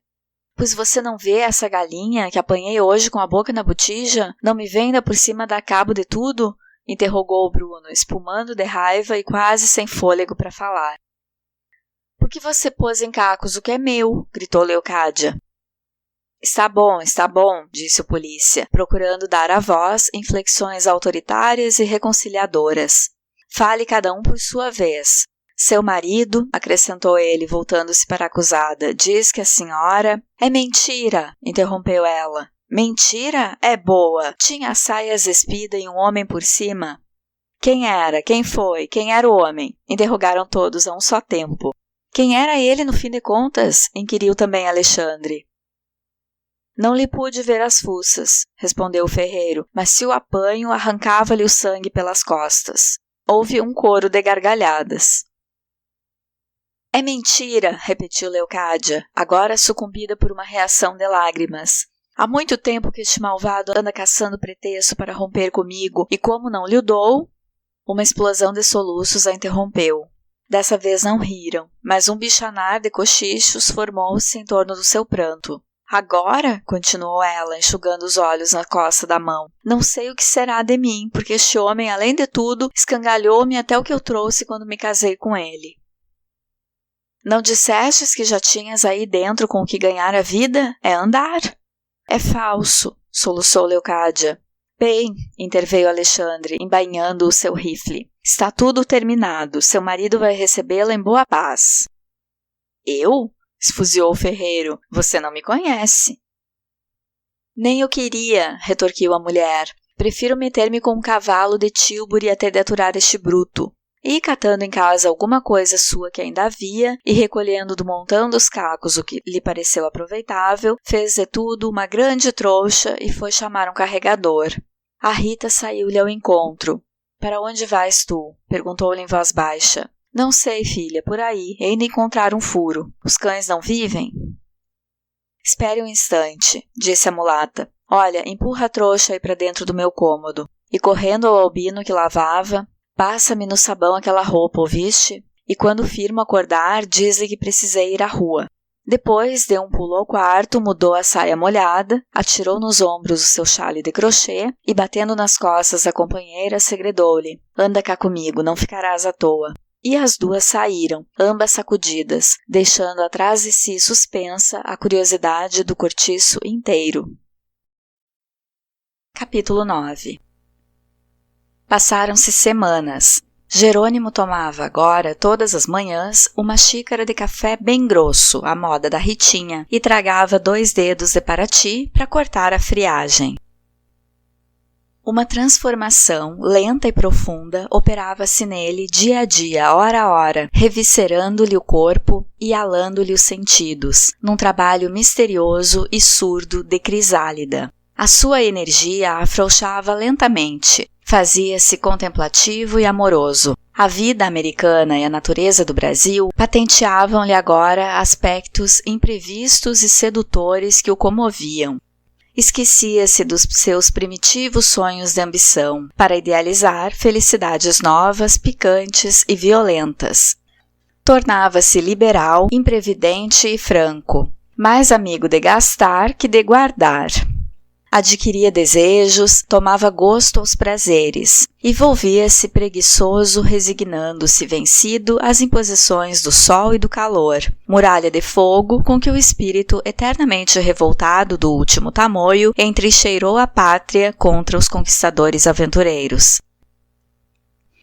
"Pois você não vê essa galinha que apanhei hoje com a boca na botija? Não me venda por cima dar cabo de tudo?" interrogou o Bruno, espumando de raiva e quase sem fôlego para falar. "Por que você pôs em cacos o que é meu?" gritou Leocádia. Está bom, disse o polícia, procurando dar à voz inflexões autoritárias e reconciliadoras. "Fale cada um por sua vez. Seu marido", acrescentou ele, voltando-se para a acusada, "diz que a senhora..." "É mentira", interrompeu ela. "Mentira? É boa. Tinha as saias espida e um homem por cima." "Quem era? Quem foi? Quem era o homem?" interrogaram todos a um só tempo. "Quem era ele, no fim de contas?" inquiriu também Alexandre. "Não lhe pude ver as fuças", respondeu o ferreiro, "mas se o apanho, arrancava-lhe o sangue pelas costas." Houve um coro de gargalhadas. "É mentira", repetiu Leocádia, agora sucumbida por uma reação de lágrimas. "Há muito tempo que este malvado anda caçando pretexto para romper comigo, e como não lhe o dou..." Uma explosão de soluços a interrompeu. Dessa vez não riram, mas um bichanar de cochichos formou-se em torno do seu pranto. "Agora", continuou ela, enxugando os olhos na costa da mão, "não sei o que será de mim, porque este homem, além de tudo, escangalhou-me até o que eu trouxe quando me casei com ele." "Não dissestes que já tinhas aí dentro com o que ganhar a vida? É andar." "É falso", soluçou Leocádia. "Bem", interveio Alexandre, embainhando o seu rifle, "está tudo terminado. Seu marido vai recebê-la em boa paz." "Eu?" esfuziou o ferreiro. "Você não me conhece." "Nem eu queria", retorquiu a mulher. "Prefiro meter-me com um cavalo de Tilbury até de aturar este bruto." E, catando em casa alguma coisa sua que ainda havia, e recolhendo do montão dos cacos o que lhe pareceu aproveitável, fez de tudo uma grande trouxa e foi chamar um carregador. A Rita saiu-lhe ao encontro. "Para onde vais tu?" perguntou-lhe em voz baixa. "Não sei, filha, por aí, hei de encontrar um furo. Os cães não vivem?" "Espere um instante", disse a mulata. "Olha, empurra a trouxa aí para dentro do meu cômodo." E correndo ao albino que lavava, "Passa-me no sabão aquela roupa, ouviste? E quando o Firmo acordar, diz-lhe que precisei ir à rua." Depois deu um pulo ao quarto, mudou a saia molhada, atirou nos ombros o seu chale de crochê e, batendo nas costas da companheira, segredou-lhe: "Anda cá comigo, não ficarás à toa." E as duas saíram, ambas sacudidas, deixando atrás de si suspensa a curiosidade do cortiço inteiro. Capítulo 9. Passaram-se semanas. Jerônimo tomava agora, todas as manhãs, uma xícara de café bem grosso, à moda da Ritinha, e tragava 2 dedos de Paraty para cortar a friagem. Uma transformação lenta e profunda operava-se nele dia a dia, hora a hora, reviscerando-lhe o corpo e alando-lhe os sentidos, num trabalho misterioso e surdo de crisálida. A sua energia afrouxava lentamente, fazia-se contemplativo e amoroso. A vida americana e a natureza do Brasil patenteavam-lhe agora aspectos imprevistos e sedutores que o comoviam. Esquecia-se dos seus primitivos sonhos de ambição, para idealizar felicidades novas, picantes e violentas. Tornava-se liberal, imprevidente e franco, mais amigo de gastar que de guardar. Adquiria desejos, tomava gosto aos prazeres, e volvia-se preguiçoso, resignando-se vencido às imposições do sol e do calor, muralha de fogo com que o espírito eternamente revoltado do último tamoio entrincheirou a pátria contra os conquistadores aventureiros.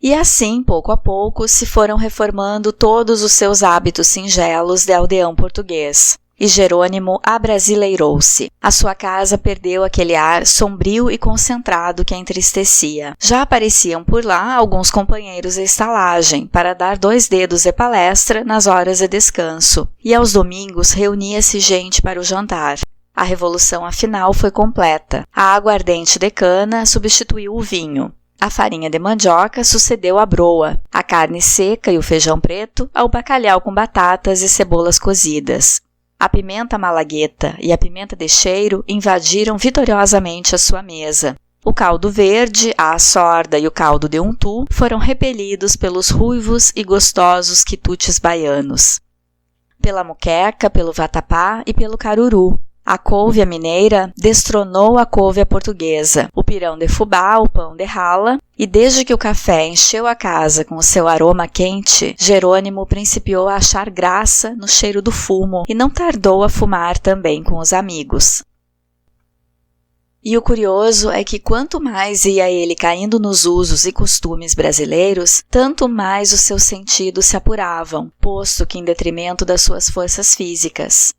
E assim, pouco a pouco, se foram reformando todos os seus hábitos singelos de aldeão português. E Jerônimo abrasileirou-se. A sua casa perdeu aquele ar sombrio e concentrado que a entristecia. Já apareciam por lá alguns companheiros de estalagem, para dar 2 dedos de palestra nas horas de descanso, e aos domingos reunia-se gente para o jantar. A revolução afinal foi completa. A aguardente de cana substituiu o vinho. A farinha de mandioca sucedeu à broa, a carne seca e o feijão preto ao bacalhau com batatas e cebolas cozidas. A pimenta malagueta e a pimenta de cheiro invadiram vitoriosamente a sua mesa. O caldo verde, a açorda e o caldo de untu foram repelidos pelos ruivos e gostosos quitutes baianos. Pela moqueca, pelo vatapá e pelo caruru. A couve mineira destronou a couve portuguesa, o pirão de fubá, o pão de rala, e desde que o café encheu a casa com o seu aroma quente, Jerônimo principiou a achar graça no cheiro do fumo e não tardou a fumar também com os amigos. E o curioso é que quanto mais ia ele caindo nos usos e costumes brasileiros, tanto mais os seus sentidos se apuravam, posto que em detrimento das suas forças físicas.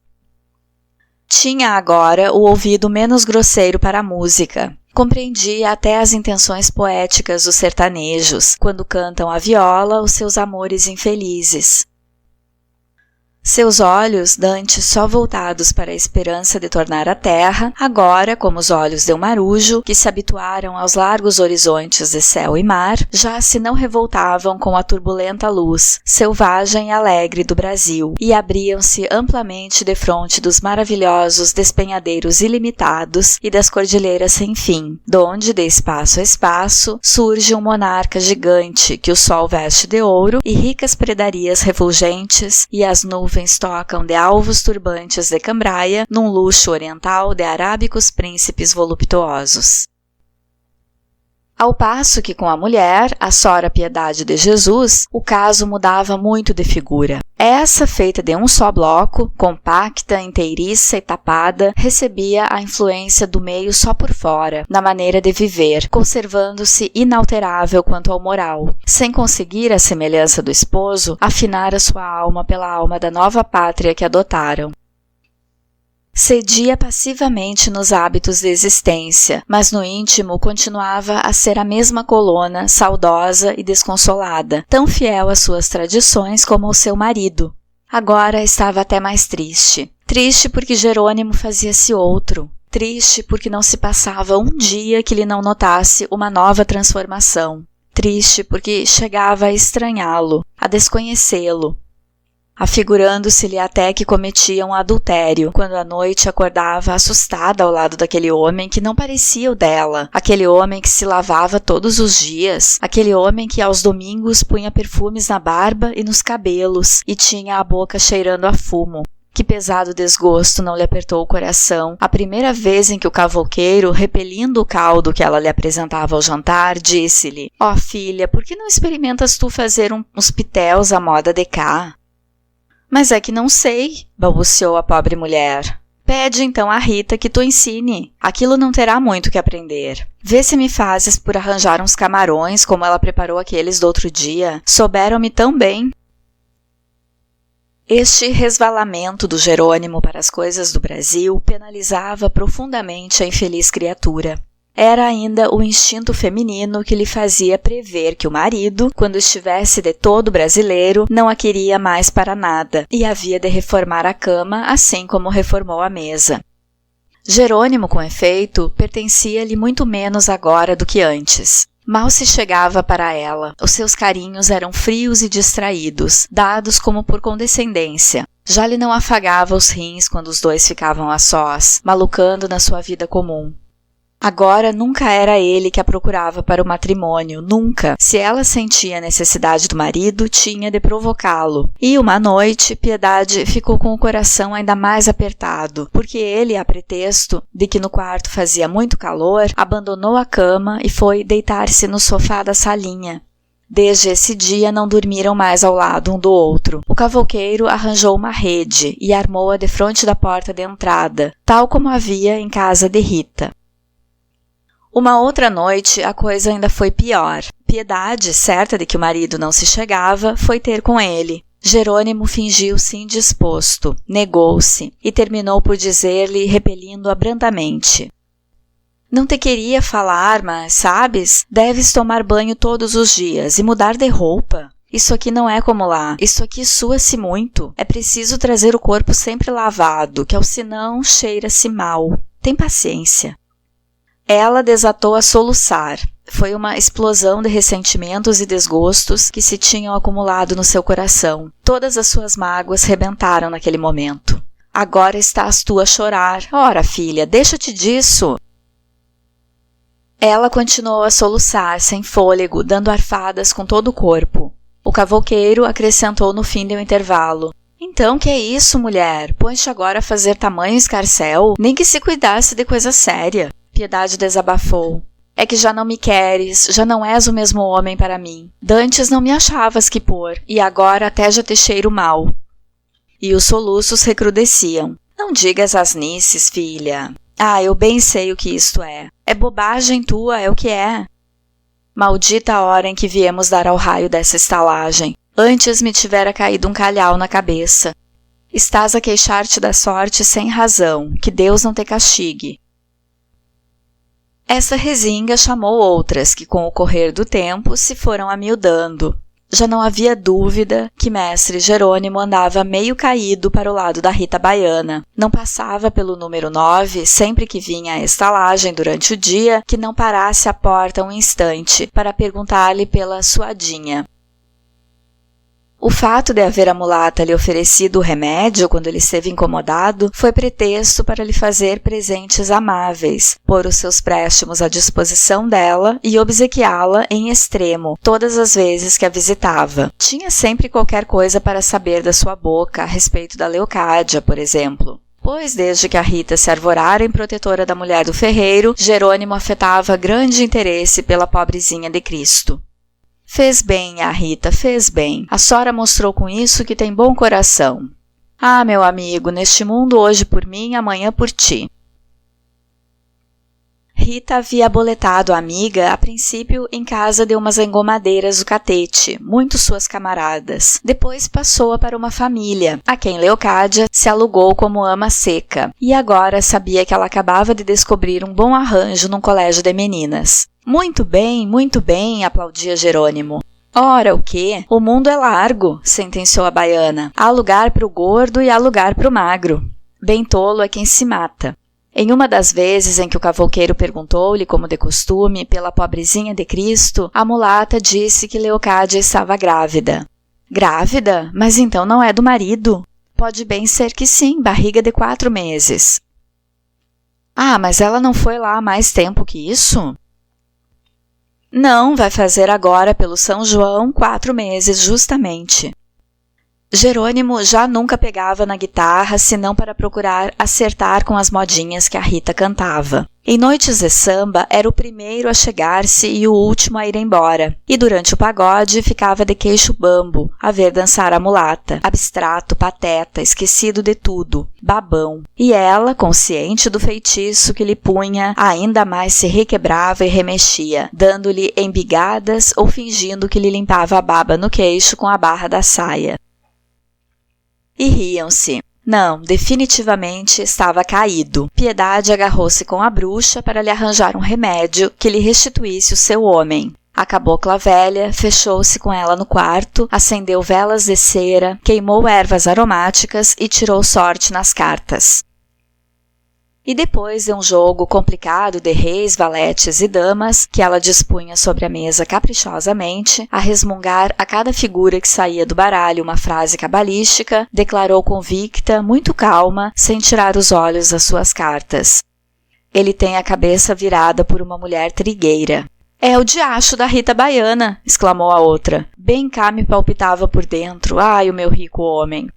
Tinha agora o ouvido menos grosseiro para a música. Compreendia até as intenções poéticas dos sertanejos, quando cantam à viola os seus amores infelizes. Seus olhos, dantes só voltados para a esperança de tornar a terra, agora, como os olhos de um marujo, que se habituaram aos largos horizontes de céu e mar, já se não revoltavam com a turbulenta luz, selvagem e alegre do Brasil, e abriam-se amplamente defronte dos maravilhosos despenhadeiros ilimitados e das cordilheiras sem fim, donde, de espaço a espaço, surge um monarca gigante que o sol veste de ouro e ricas predarias refulgentes e as nuvens tocam de alvos turbantes de cambraia num luxo oriental de arábicos príncipes voluptuosos. Ao passo que com a mulher, a sora Piedade de Jesus, o caso mudava muito de figura. Essa, feita de um só bloco, compacta, inteiriça e tapada, recebia a influência do meio só por fora, na maneira de viver, conservando-se inalterável quanto ao moral, sem conseguir, à semelhança do esposo, afinar a sua alma pela alma da nova pátria que adotaram. Cedia passivamente nos hábitos de existência, mas no íntimo continuava a ser a mesma colona, saudosa e desconsolada, tão fiel às suas tradições como ao seu marido. Agora estava até mais triste. Triste porque Jerônimo fazia-se outro. Triste porque não se passava um dia que lhe não notasse uma nova transformação. Triste porque chegava a estranhá-lo, a desconhecê-lo, afigurando-se-lhe até que cometia um adultério, quando à noite acordava assustada ao lado daquele homem que não parecia o dela, aquele homem que se lavava todos os dias, aquele homem que aos domingos punha perfumes na barba e nos cabelos e tinha a boca cheirando a fumo. Que pesado desgosto não lhe apertou o coração a primeira vez em que o cavouqueiro, repelindo o caldo que ela lhe apresentava ao jantar, disse-lhe: "Ó filha, por que não experimentas tu fazer uns pitéus à moda de cá?" "Mas é que não sei", balbuciou a pobre mulher. "Pede então a Rita que tu ensine. Aquilo não terá muito que aprender. Vê se me fazes por arranjar uns camarões como ela preparou aqueles do outro dia. Souberam-me tão bem." Este resvalamento do Jerônimo para as coisas do Brasil penalizava profundamente a infeliz criatura. era ainda o instinto feminino que lhe fazia prever que o marido, quando estivesse de todo brasileiro, não a queria mais para nada e havia de reformar a cama, assim como reformou a mesa. Jerônimo, com efeito, pertencia-lhe muito menos agora do que antes. Mal se chegava para ela, os seus carinhos eram frios e distraídos, dados como por condescendência. Já lhe não afagava os rins quando os dois ficavam a sós, malucando na sua vida comum. Agora nunca era ele que a procurava para o matrimônio, nunca. Se ela sentia a necessidade do marido, tinha de provocá-lo. E uma noite, Piedade ficou com o coração ainda mais apertado, porque ele, a pretexto de que no quarto fazia muito calor, abandonou a cama e foi deitar-se no sofá da salinha. Desde esse dia não dormiram mais ao lado um do outro. O cavouqueiro arranjou uma rede e armou-a defronte da porta de entrada, tal como havia em casa de Rita. Uma outra noite, a coisa ainda foi pior. Piedade, certa de que o marido não se chegava, foi ter com ele. Jerônimo fingiu-se indisposto, negou-se e terminou por dizer-lhe, repelindo-a brandamente: "Não te queria falar, mas, sabes, deves tomar banho todos os dias e mudar de roupa. Isso aqui não é como lá, isso aqui sua-se muito. É preciso trazer o corpo sempre lavado, que ao senão cheira-se mal. Tem paciência." Ela desatou a soluçar. Foi uma explosão de ressentimentos e desgostos que se tinham acumulado no seu coração. Todas as suas mágoas rebentaram naquele momento. "Agora estás tu a chorar. Ora, filha, deixa-te disso." Ela continuou a soluçar, sem fôlego, dando arfadas com todo o corpo. O cavouqueiro acrescentou no fim do intervalo: "Então, que é isso, mulher? Põe-te agora a fazer tamanho escarcéu? Nem que se cuidasse de coisa séria." Piedade desabafou: "É que já não me queres, já não és o mesmo homem para mim. Dantes não me achavas que pôr, e agora até já te cheiro mal." E os soluços recrudesciam. "Não digas asnices, filha. Ah, eu bem sei o que isto é. É bobagem tua, é o que é. Maldita a hora em que viemos dar ao raio dessa estalagem. Antes me tivera caído um calhau na cabeça. Estás a queixar-te da sorte sem razão, que Deus não te castigue." Essa rezinga chamou outras que, com o correr do tempo, se foram amiudando. Já não havia dúvida que mestre Jerônimo andava meio caído para o lado da Rita Baiana. Não passava pelo número 9, sempre que vinha à estalagem durante o dia, que não parasse à porta um instante para perguntar-lhe pela suadinha. O fato de haver a mulata lhe oferecido o remédio quando ele esteve incomodado foi pretexto para lhe fazer presentes amáveis, pôr os seus préstimos à disposição dela e obsequiá-la em extremo todas as vezes que a visitava. Tinha sempre qualquer coisa para saber da sua boca a respeito da Leocádia, por exemplo. Pois, desde que a Rita se arvorara em protetora da mulher do ferreiro, Jerônimo afetava grande interesse pela pobrezinha de Cristo. Fez bem, a Rita, fez bem. A sora mostrou com isso que tem bom coração. Ah, meu amigo, neste mundo hoje por mim, amanhã por ti. Rita havia aboletado a amiga, a princípio, em casa de umas engomadeiras do Catete, muito suas camaradas. Depois passou-a para uma família, a quem Leocádia se alugou como ama seca, e agora sabia que ela acabava de descobrir um bom arranjo num colégio de meninas. Muito bem, aplaudia Jerônimo. Ora, o quê? O mundo é largo, sentenciou a baiana. Há lugar para o gordo e há lugar para o magro. Bem tolo é quem se mata. Em uma das vezes em que o cavouqueiro perguntou-lhe, como de costume, pela pobrezinha de Cristo, a mulata disse que Leocádia estava grávida. Grávida? Mas então não é do marido? Pode bem ser que sim, barriga de 4 meses. Ah, mas ela não foi lá há mais tempo que isso? Não, vai fazer agora pelo São João 4 meses, justamente. Jerônimo já nunca pegava na guitarra senão para procurar acertar com as modinhas que a Rita cantava. Em noites de samba era o primeiro a chegar-se e o último a ir embora, e durante o pagode ficava de queixo bambo a ver dançar a mulata, abstrato, pateta, esquecido de tudo, babão. E ela, consciente do feitiço que lhe punha, ainda mais se requebrava e remexia, dando-lhe embigadas ou fingindo que lhe limpava a baba no queixo com a barra da saia. E riam-se. Não, definitivamente estava caído. Piedade agarrou-se com a bruxa para lhe arranjar um remédio que lhe restituísse o seu homem. A cabocla velha fechou-se com ela no quarto, acendeu velas de cera, queimou ervas aromáticas e tirou sorte nas cartas. E depois de um jogo complicado de reis, valetes e damas, que ela dispunha sobre a mesa caprichosamente, a resmungar a cada figura que saía do baralho uma frase cabalística, declarou convicta, muito calma, sem tirar os olhos das suas cartas: "Ele tem a cabeça virada por uma mulher trigueira." "É o diacho da Rita Baiana!" exclamou a outra. Bem cá me palpitava por dentro, ai, o meu rico homem.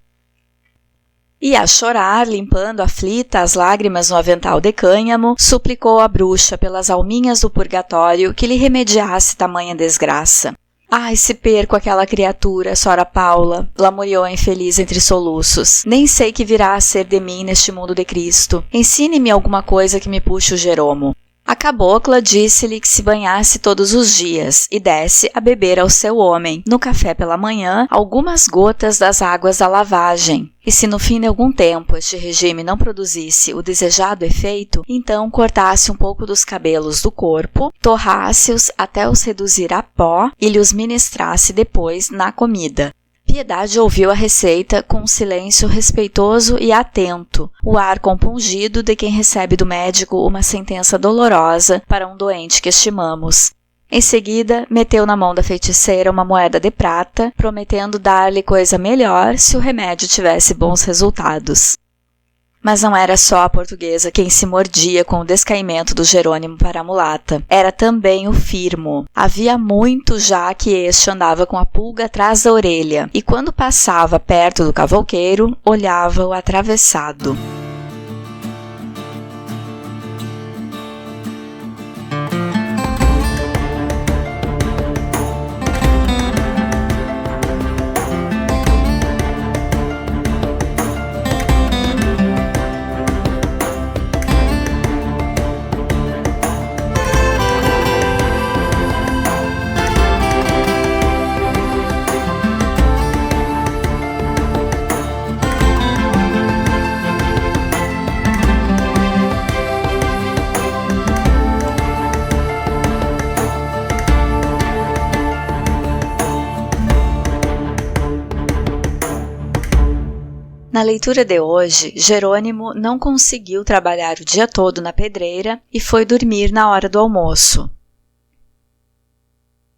E a chorar, limpando aflita as lágrimas no avental de cânhamo, suplicou a bruxa pelas alminhas do purgatório que lhe remediasse tamanha desgraça. "Ai, se perco aquela criatura, Sora Paula", lamuriou a infeliz entre soluços. "Nem sei que virá a ser de mim neste mundo de Cristo. Ensine-me alguma coisa que me puxe o Jeromo." A cabocla disse-lhe que se banhasse todos os dias e desse a beber ao seu homem, no café pela manhã, algumas gotas das águas da lavagem. E se no fim de algum tempo este regime não produzisse o desejado efeito, então cortasse um pouco dos cabelos do corpo, torrasse-os até os reduzir a pó e lhes ministrasse depois na comida. Piedade ouviu a receita com um silêncio respeitoso e atento, o ar compungido de quem recebe do médico uma sentença dolorosa para um doente que estimamos. Em seguida, meteu na mão da feiticeira uma moeda de prata, prometendo dar-lhe coisa melhor se o remédio tivesse bons resultados. Mas não era só a portuguesa quem se mordia com o descaimento do Jerônimo para a mulata. Era também o Firmo. Havia muito já que este andava com a pulga atrás da orelha, e quando passava perto do cavouqueiro, olhava-o atravessado. Na leitura de hoje, Jerônimo não conseguiu trabalhar o dia todo na pedreira e foi dormir na hora do almoço.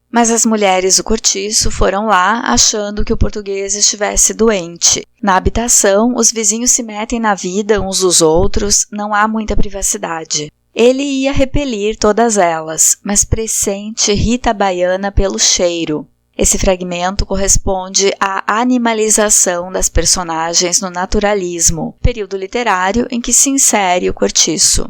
Mas as mulheres do cortiço foram lá achando que o português estivesse doente. Na habitação, os vizinhos se metem na vida uns dos outros, não há muita privacidade. Ele ia repelir todas elas, mas pressente Rita Baiana pelo cheiro. Esse fragmento corresponde à animalização das personagens no naturalismo, período literário em que se insere o cortiço.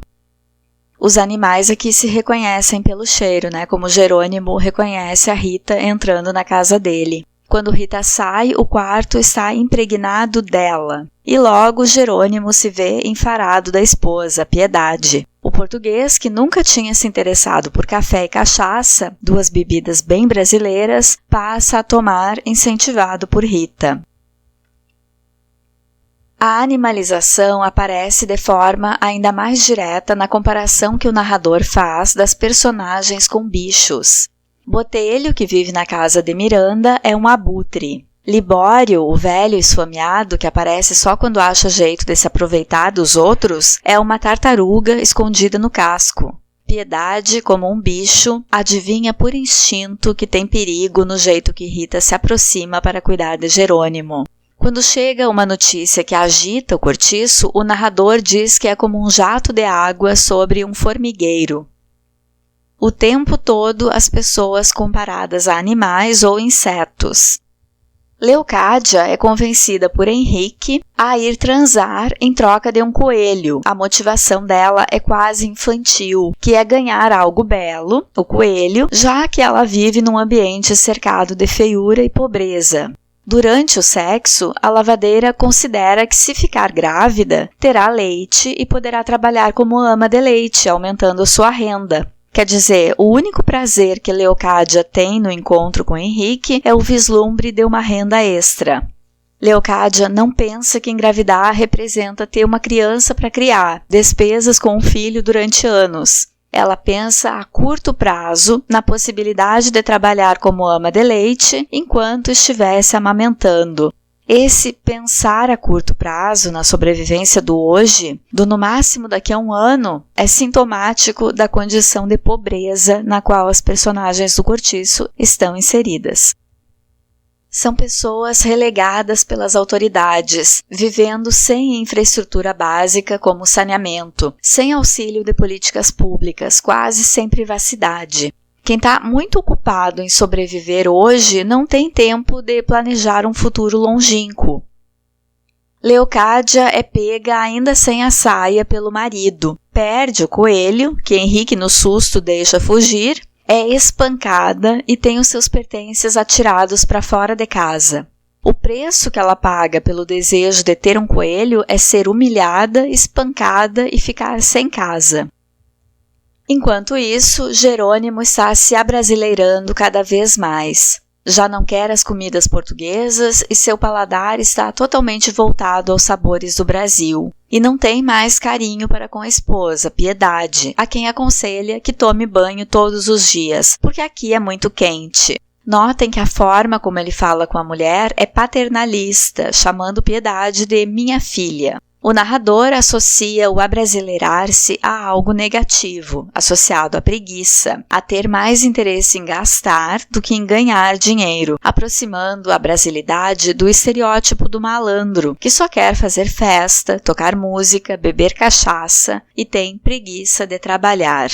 Os animais aqui se reconhecem pelo cheiro, como Jerônimo reconhece a Rita entrando na casa dele. Quando Rita sai, o quarto está impregnado dela. E logo Jerônimo se vê enfarado da esposa, Piedade. O português, que nunca tinha se interessado por café e cachaça, duas bebidas bem brasileiras, passa a tomar incentivado por Rita. A animalização aparece de forma ainda mais direta na comparação que o narrador faz das personagens com bichos. Botelho, que vive na casa de Miranda, é um abutre. Libório, o velho esfomeado, que aparece só quando acha jeito de se aproveitar dos outros, é uma tartaruga escondida no casco. Piedade, como um bicho, adivinha por instinto que tem perigo no jeito que Rita se aproxima para cuidar de Jerônimo. Quando chega uma notícia que agita o cortiço, o narrador diz que é como um jato de água sobre um formigueiro. O tempo todo as pessoas comparadas a animais ou insetos. Leocádia é convencida por Henrique a ir transar em troca de um coelho. A motivação dela é quase infantil, que é ganhar algo belo, o coelho, já que ela vive num ambiente cercado de feiura e pobreza. Durante o sexo, a lavadeira considera que, se ficar grávida, terá leite e poderá trabalhar como ama de leite, aumentando sua renda. Quer dizer, o único prazer que Leocádia tem no encontro com Henrique é o vislumbre de uma renda extra. Leocádia não pensa que engravidar representa ter uma criança para criar, despesas com um filho durante anos. Ela pensa a curto prazo na possibilidade de trabalhar como ama de leite enquanto estivesse amamentando. Esse pensar a curto prazo na sobrevivência do hoje, do no máximo daqui a um ano, é sintomático da condição de pobreza na qual as personagens do Cortiço estão inseridas. São pessoas relegadas pelas autoridades, vivendo sem infraestrutura básica como saneamento, sem auxílio de políticas públicas, quase sem privacidade. Quem está muito ocupado em sobreviver hoje não tem tempo de planejar um futuro longínquo. Leocádia é pega ainda sem a saia pelo marido, perde o coelho, que Henrique no susto deixa fugir, é espancada e tem os seus pertences atirados para fora de casa. O preço que ela paga pelo desejo de ter um coelho é ser humilhada, espancada e ficar sem casa. Enquanto isso, Jerônimo está se abrasileirando cada vez mais. Já não quer as comidas portuguesas e seu paladar está totalmente voltado aos sabores do Brasil. E não tem mais carinho para com a esposa, Piedade, a quem aconselha que tome banho todos os dias, porque aqui é muito quente. Notem que a forma como ele fala com a mulher é paternalista, chamando Piedade de minha filha. O narrador associa o abrasileirar-se a algo negativo, associado à preguiça, a ter mais interesse em gastar do que em ganhar dinheiro, aproximando a brasilidade do estereótipo do malandro, que só quer fazer festa, tocar música, beber cachaça e tem preguiça de trabalhar.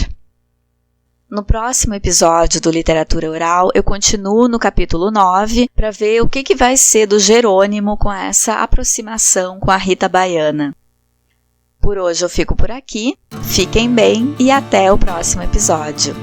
No próximo episódio do Literatura Oral, eu continuo no capítulo 9 para ver o que vai ser do Jerônimo com essa aproximação com a Rita Baiana. Por hoje eu fico por aqui, fiquem bem e até o próximo episódio.